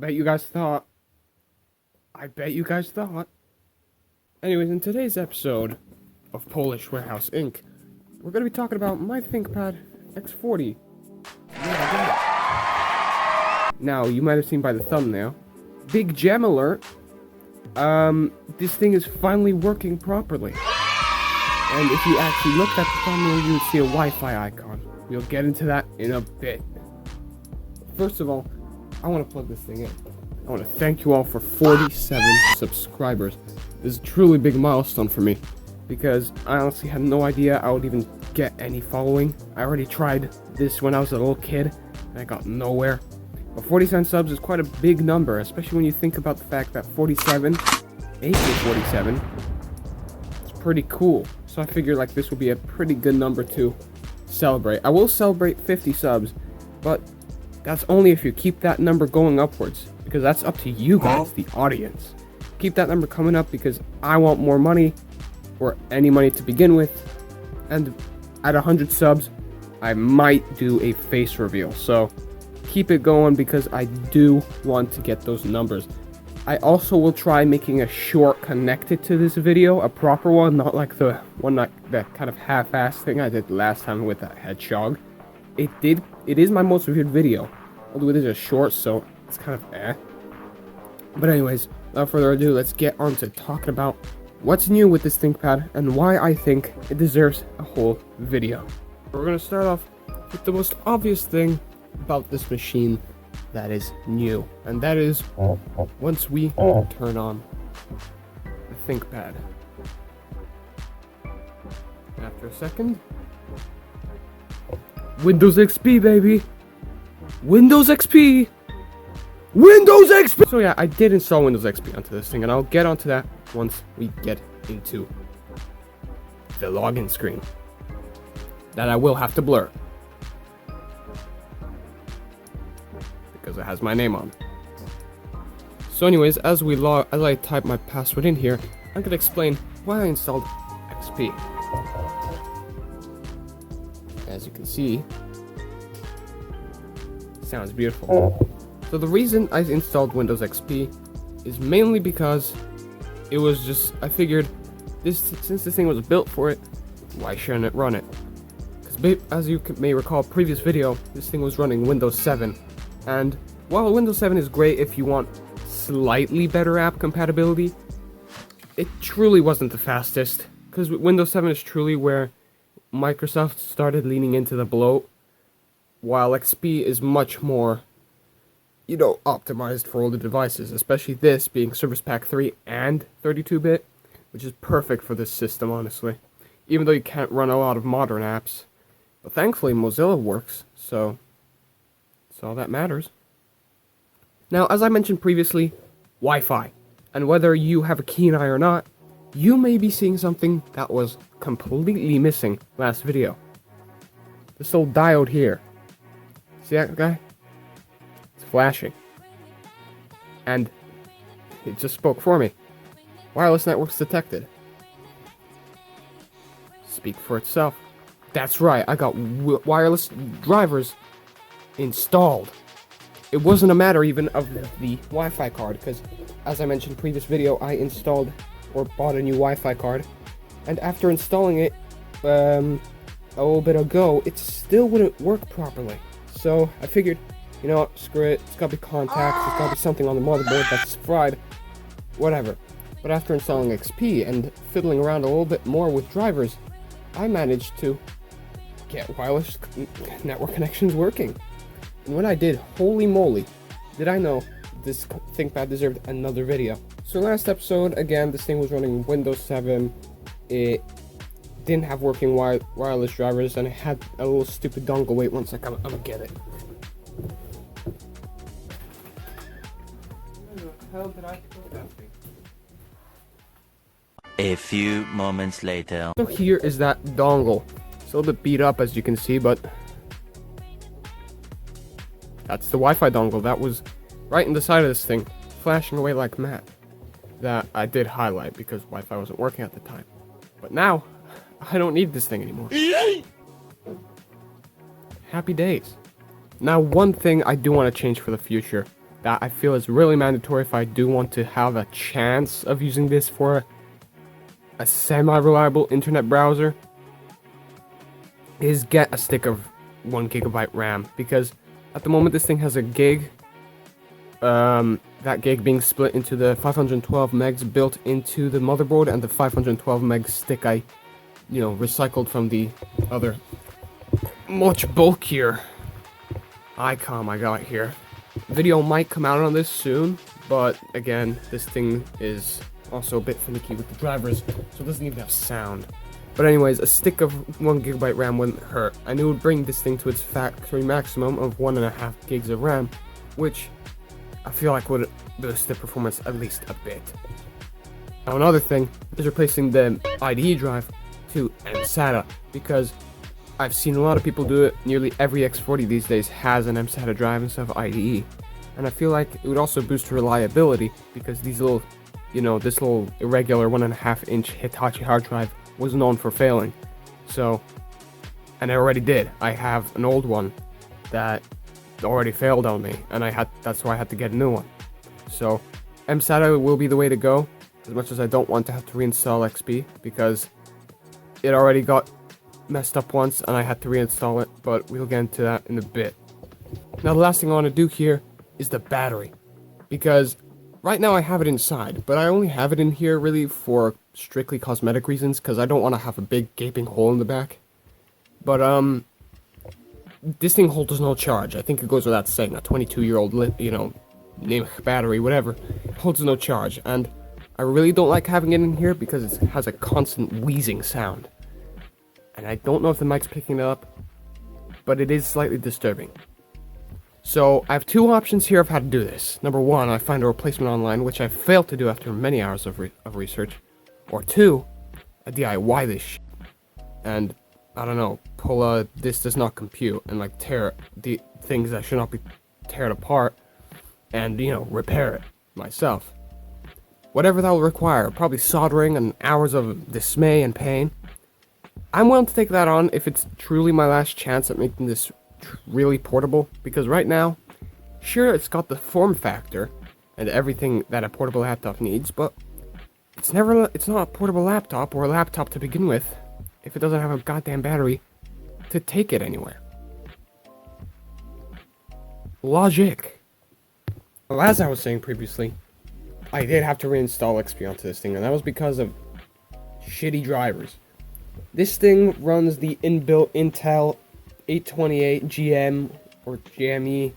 bet you guys thought. Anyways, in today's episode of Polish Warehouse Inc., we're going to be talking about my Thinkpad X40. Yeah, I got it. Now, you might have seen by the thumbnail, big gem alert, this thing is finally working properly. And if you actually looked at the thumbnail, you would see a Wi-Fi icon. We'll get into that in a bit. First of all, I want to plug this thing in. I want to thank you all for 47 subscribers. This is a truly big milestone for me, because I honestly had no idea I would even get any following. I already tried this when I was a little kid, and I got nowhere. But 47 subs is quite a big number, especially when you think about the fact that 47, AK-47, is pretty cool. So I figured like this would be a pretty good number to celebrate. I will celebrate 50 subs, but that's only if you keep that number going upwards, because that's up to you guys, the audience. Keep that number coming up because I want more money, or any money to begin with, and at 100 subs, I might do a face reveal. So keep it going because I do want to get those numbers. I also will try making a short connected to this video, a proper one, not like the one that kind of half-assed thing I did last time with that hedgehog. It is my most viewed video, although it is a short, so it's kind of eh. But anyways, without further ado, let's get on to talking about what's new with this ThinkPad and why I think it deserves a whole video. We're going to start off with the most obvious thing about this machine that is new, and that is once we turn on the ThinkPad. After a second, Windows XP, baby! Windows XP! Windows XP! So yeah, I did install Windows XP onto this thing, and I'll get onto that once we get into the login screen that I will have to blur because it has my name on. So anyways, as I type my password in here, I'm gonna explain why I installed XP. As you can see, sounds beautiful. So the reason I installed Windows XP is mainly because it was just, I figured, since this thing was built for it, why shouldn't it run it? Because as you may recall, previous video, this thing was running Windows 7, and while Windows 7 is great if you want slightly better app compatibility, it truly wasn't the fastest, because Windows 7 is truly where Microsoft started leaning into the bloat, while XP is much more, optimized for older devices, especially this being Service Pack 3 and 32-bit, which is perfect for this system, honestly. Even though you can't run a lot of modern apps. But thankfully, Mozilla works, so that's all that matters. Now, as I mentioned previously, Wi-Fi. And whether you have a keen eye or not, you may be seeing something that was completely missing last video. This little diode here. See that guy? Flashing, and it just spoke for me. Wireless networks detected. Speak for itself. That's right, I got wireless drivers installed. It wasn't a matter even of the Wi-Fi card, because as I mentioned in the previous video, I installed or bought a new Wi-Fi card, and after installing it a little bit ago, it still wouldn't work properly. So I figured, you know what, screw it, it's gotta be contacts, it's gotta be something on the motherboard that's fried, whatever. But after installing XP and fiddling around a little bit more with drivers, I managed to get wireless network connections working. And when I did, holy moly, did I know this ThinkPad deserved another video. So last episode, again, this thing was running Windows 7, it didn't have working wireless drivers, and it had a little stupid dongle. Wait one second, I'm gonna get it. Did I put that thing? A few moments later. So here is that dongle. It's a little bit beat up as you can see, but that's the Wi-Fi dongle that was right in the side of this thing, flashing away like mad. That I did highlight because Wi-Fi wasn't working at the time. But now, I don't need this thing anymore. Happy days. Now, one thing I do want to change for the future that I feel is really mandatory if I do want to have a chance of using this for a semi-reliable internet browser, is get a stick of 1 GB RAM, because at the moment this thing has a gig, that gig being split into the 512 megs built into the motherboard and the 512 meg stick I, recycled from the other much bulkier ICOM I got here. Video might come out on this soon, but again, this thing is also a bit finicky with the drivers, so it doesn't even have sound. But anyways, a stick of 1 GB RAM wouldn't hurt, and it would bring this thing to its factory maximum of 1.5 gigs of RAM, which I feel like would boost the performance at least a bit. Now another thing is replacing the IDE drive to mSATA, because I've seen a lot of people do it. Nearly every X40 these days has an mSATA drive instead of IDE, and I feel like it would also boost reliability, because these little, this little irregular 1.5-inch Hitachi hard drive was known for failing. So, and it already did. I have an old one that already failed on me, and that's why I had to get a new one. So mSATA will be the way to go, as much as I don't want to have to reinstall XP, because it already got messed up once and I had to reinstall it, but we'll get into that in a bit. Now the last thing I want to do here is the battery, because right now I have it inside, but I only have it in here really for strictly cosmetic reasons, because I don't want to have a big gaping hole in the back. But this thing holds no charge. I think it goes without saying, a 22-year-old battery, whatever, holds no charge, and I really don't like having it in here because it has a constant wheezing sound. And I don't know if the mic's picking it up, but it is slightly disturbing. So I have two options here of how to do this. Number one, I find a replacement online, which I failed to do after many hours of research. Or two, I DIY this shit. And, I don't know, pull a this does not compute and like tear the things that should not be teared apart and, repair it myself. Whatever that will require, probably soldering and hours of dismay and pain. I'm willing to take that on if it's truly my last chance at making this really portable, because right now, sure, it's got the form factor and everything that a portable laptop needs, but it's not a portable laptop or a laptop to begin with if it doesn't have a goddamn battery to take it anywhere. Logic. Well, as I was saying previously, I did have to reinstall XP onto this thing, and that was because of shitty drivers. This thing runs the inbuilt Intel 828 GM or GME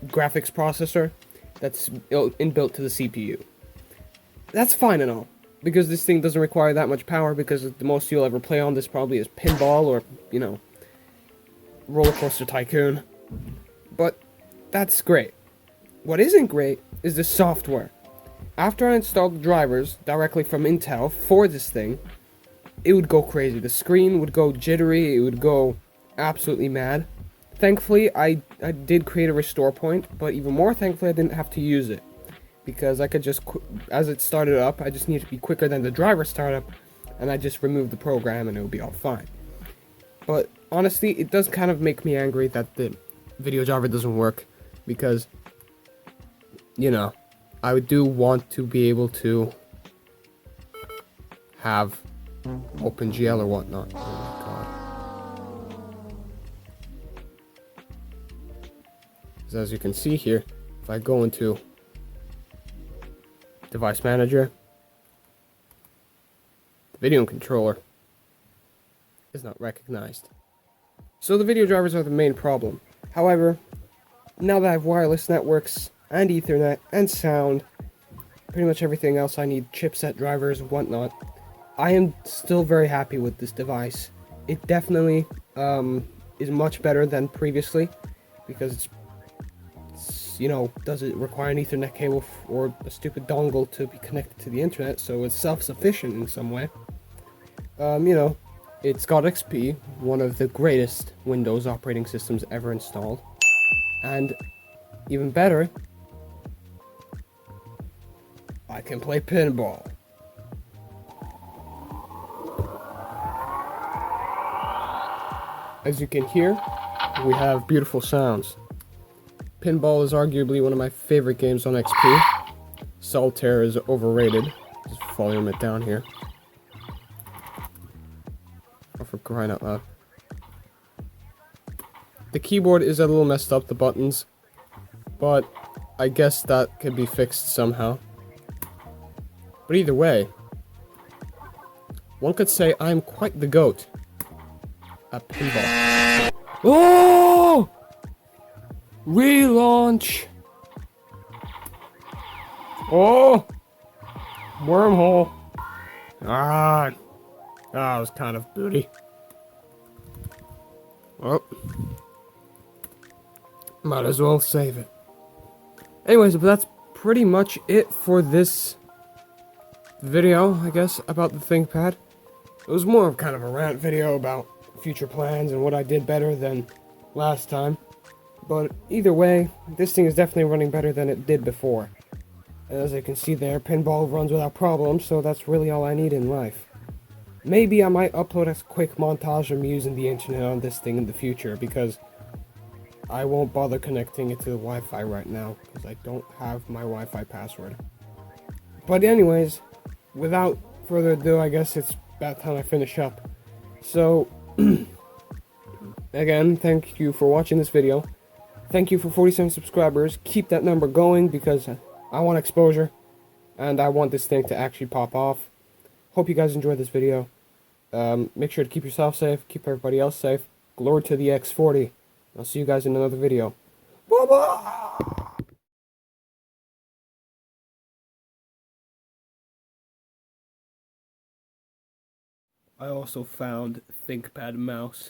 graphics processor that's inbuilt to the CPU. That's fine and all, because this thing doesn't require that much power, because the most you'll ever play on this probably is Pinball or, Roller Coaster Tycoon. But that's great. What isn't great is the software. After I installed the drivers directly from Intel for this thing, it would go crazy. The screen would go jittery, it would go absolutely mad. Thankfully, I did create a restore point, but even more thankfully I didn't have to use it. Because I could just, as it started up, I just needed to be quicker than the driver startup, and I just removed the program and it would be all fine. But honestly, it does kind of make me angry that the video driver doesn't work, because, I do want to be able to have OpenGL or whatnot. Oh my god. Because as you can see here, if I go into Device Manager, the video controller is not recognized. So the video drivers are the main problem. However, now that I have wireless networks and Ethernet and sound, pretty much everything else I need, chipset drivers and whatnot, I am still very happy with this device. It definitely is much better than previously, because it's doesn't require an Ethernet cable or a stupid dongle to be connected to the internet, so it's self-sufficient in some way. It's got XP, one of the greatest Windows operating systems ever installed, and even better, I can play pinball. As you can hear, we have beautiful sounds. Pinball is arguably one of my favorite games on XP. Solitaire is overrated. Just volume it down here. Oh, for crying out loud. The keyboard is a little messed up, the buttons. But I guess that could be fixed somehow. But either way, one could say I'm quite the goat at pinball. Oh! Relaunch! Oh! Wormhole! Ah! That was kind of booty. Oh. Might as well save it. Anyways, but that's pretty much it for this video, I guess, about the Thinkpad. It was more of kind of a rant video about future plans and what I did better than last time. But either way, this thing is definitely running better than it did before. As you can see there, pinball runs without problems, so that's really all I need in life. Maybe I might upload a quick montage of me using the internet on this thing in the future, because I won't bother connecting it to the Wi-Fi right now, because I don't have my Wi-Fi password. But anyways, without further ado, I guess it's about time I finish up. So, again, thank you for watching this video. Thank you for 47 subscribers. Keep that number going, because I want exposure, and I want this thing to actually pop off. Hope you guys enjoyed this video. Make sure to keep yourself safe, keep everybody else safe. Glory to the X40. I'll see you guys in another video. Bye-bye! I also found Thinkpad mouse.